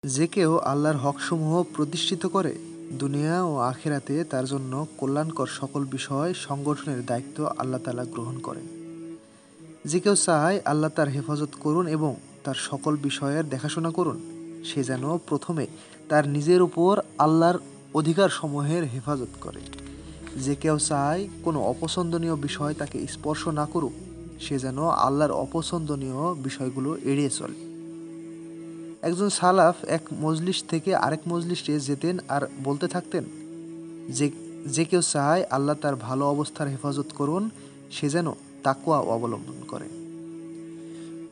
যে কেউ আল্লাহর হকসমূহ প্রতিষ্ঠিত করে, দুনিয়া ও আখিরাতে তার জন্য কল্যাণকর সকল বিষয় সংগঠনের দায়িত্ব আল্লাহ তাআলা গ্রহণ করেন। যে কেউ চায় আল্লাহ তার হেফাজত করুন এবং তার সকল বিষয়ের দেখাশোনা করুন, সে যেন প্রথমে তার নিজের উপর আল্লাহর অধিকারসমূহের হেফাজত করে। যে কেউ চায় কোনো অপছন্দনীয় বিষয় তাকে স্পর্শ না করুক, সে যেন আল্লাহর অপছন্দনীয় বিষয়গুলো এড়িয়ে চলে। একজন সালাফ এক মজলিস থেকে আরেক মজলিসে যেতেন আর বলতে থাকতেন যে যে কেউ চায় আল্লাহ তার ভালো অবস্থার হেফাজত করুন, সে যেন তাকওয়া অবলম্বন করে।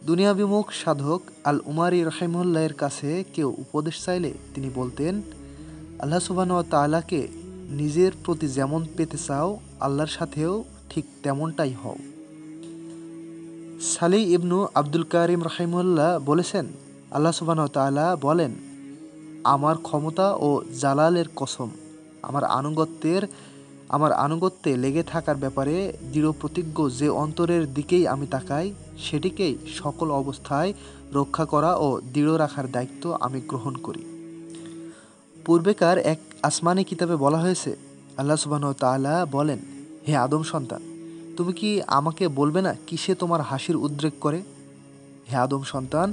দুনিয়াবিমুখ সাধক আল উমারি রাহিমাহুল্লাহের কাছে কেউ উপদেশ চাইলে তিনি বলতেন, আল্লাহ সুবহানাহু ওয়া তাআলাকে নিজের প্রতি যেমন পেতে চাও, আল্লাহর সাথেও ঠিক তেমনটাই হও। সালি ইবনু আব্দুল কারিম রাহিমাহুল্লাহ বলেছেন, আল্লাহ সুবহানাহু ওয়া তাআলা বলেন, আমার ক্ষমতা ও জালালের কসম, আমার আনুগত্যে লেগে থাকার ব্যাপারে দৃঢ় প্রতিজ্ঞ যে অন্তরের দিকেই আমি তাকাই, সেটিকেই সকল অবস্থায় রক্ষা করা ও দৃঢ় রাখার দায়িত্ব আমি গ্রহণ করি। পূর্বেকার এক আসমানি কিতাবে বলা হয়েছে, আল্লাহ সুবহানাহু ওয়া তাআলা বলেন, হে আদম সন্তান, তুমি কি আমাকে বলবে না কিসে তোমার হাসির উদ্রেক করে? হে আদম সন্তান,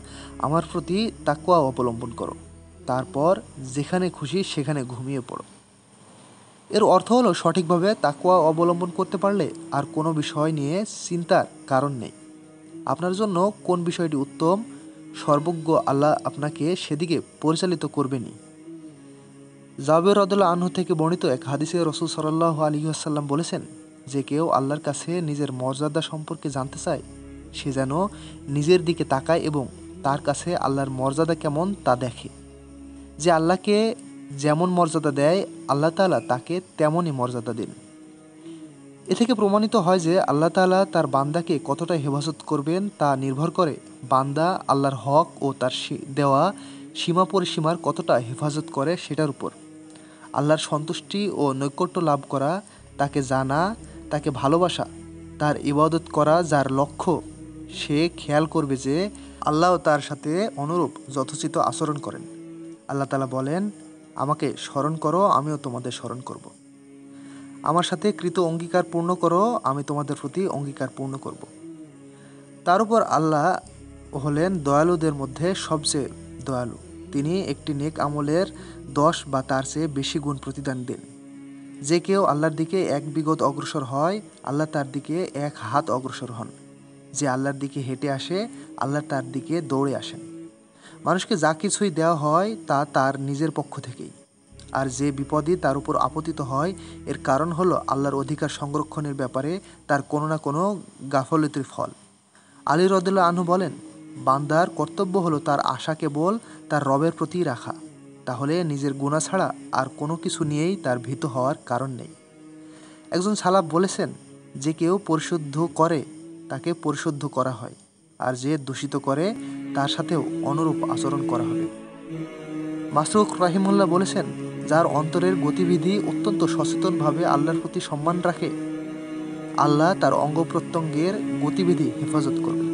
আমার প্রতি তাকওয়া অবলম্বন করো, তারপর যেখানে খুশি সেখানে ঘুমিয়ে পড়ো। এর অর্থ হলো, সঠিকভাবে তাকওয়া অবলম্বন করতে পারলে আর কোনো বিষয় নিয়ে চিন্তার কারণ নেই। আপনার জন্য কোন বিষয়টি উত্তম, সর্বজ্ঞ আল্লাহ আপনাকে সেদিকে পরিচালিত করবেনই। জাবের রাদিয়াল্লাহু আনহু থেকে বর্ণিত এক হাদিসে রাসূল সাল্লাল্লাহু আলাইহি ওয়াসাল্লাম বলেছেন, যে কেউ আল্লাহর কাছে নিজের মর্যাদা সম্পর্কে জানতে চায়, সে যেন নিজের দিকে তাকায় এবং তার কাছে আল্লাহর মর্যাদা কেমন তা দেখে। যে আল্লাহকে যেমন মর্যাদা দেয়, আল্লাহ তাআলা তাকে তেমনই মর্যাদা দেন। এ থেকে প্রমাণিত হয় যে আল্লাহ তাআলা তার বান্দাকে কতটা হেফাজত করবেন তা নির্ভর করে বান্দা আল্লাহর হক ও তার দেওয়া সীমা পরিসীমার কতটা হেফাজত করে সেটার উপর। আল্লাহর সন্তুষ্টি ও নৈকট্য লাভ করা, তাকে জানা, তাকে ভালোবাসা, তার ইবাদত করা যার লক্ষ্য, সে খেয়াল করবে যে আল্লাহ তার সাথে অনুরূপ যথোচিত আচরণ করেন। আল্লাহ তাআলা বলেন, আমাকে স্মরণ করো, আমিও তোমাদের স্মরণ করব। আমার সাথে কৃত অঙ্গীকার পূর্ণ করো, আমি তোমাদের প্রতি অঙ্গীকার পূর্ণ করব। তার উপর আল্লাহ হলেন দয়ালুদের মধ্যে সবচেয়ে দয়ালু। তিনি একটি নেক আমলের 10 বা তার চেয়ে বেশি গুণ প্রতিদান দেন। যে কেউ আল্লাহর দিকে 1 বিঘত অগ্রসর হয়, আল্লাহ তার দিকে 1 হাত অগ্রসর হন। যে আল্লাহর দিকে হেঁটে আসে, আল্লাহ তার দিকে দৌড়ে আসেন। মানুষকে যা কিছুই দেওয়া হয় তা তার নিজের পক্ষ থেকেই। আর যে বিপদই তার উপর আপতিত হয়, এর কারণ হলো আল্লাহর অধিকার সংরক্ষণের ব্যাপারে তার কোনো না কোনো গাফলতির ফল। আলী রাদিয়াল্লাহু আনহু বলেন, বান্দার কর্তব্য হলো তার আশা কেবল তার রবের প্রতিই রাখা, তাহলে নিজের গুনাহ ছাড়া আর কোনো কিছু নিয়েই তার ভীত হওয়ার কারণ নেই। একজন সালাফ বলেছেন, যে কেউ পরিশুদ্ধ করে তাকে পরিশুদ্ধ করা হয়, আর যে দূষিত করে তার সাথেও অনুরূপ আচরণ করা হবে। মাসরুক রাহিমাহুল্লাহ বলেছেন, যার অন্তরের গতিবিধি অত্যন্ত সচেতনভাবে আল্লাহর প্রতি সম্মান রাখে, আল্লাহ তার অঙ্গ প্রত্যঙ্গের গতিবিধি হেফাজত করবে।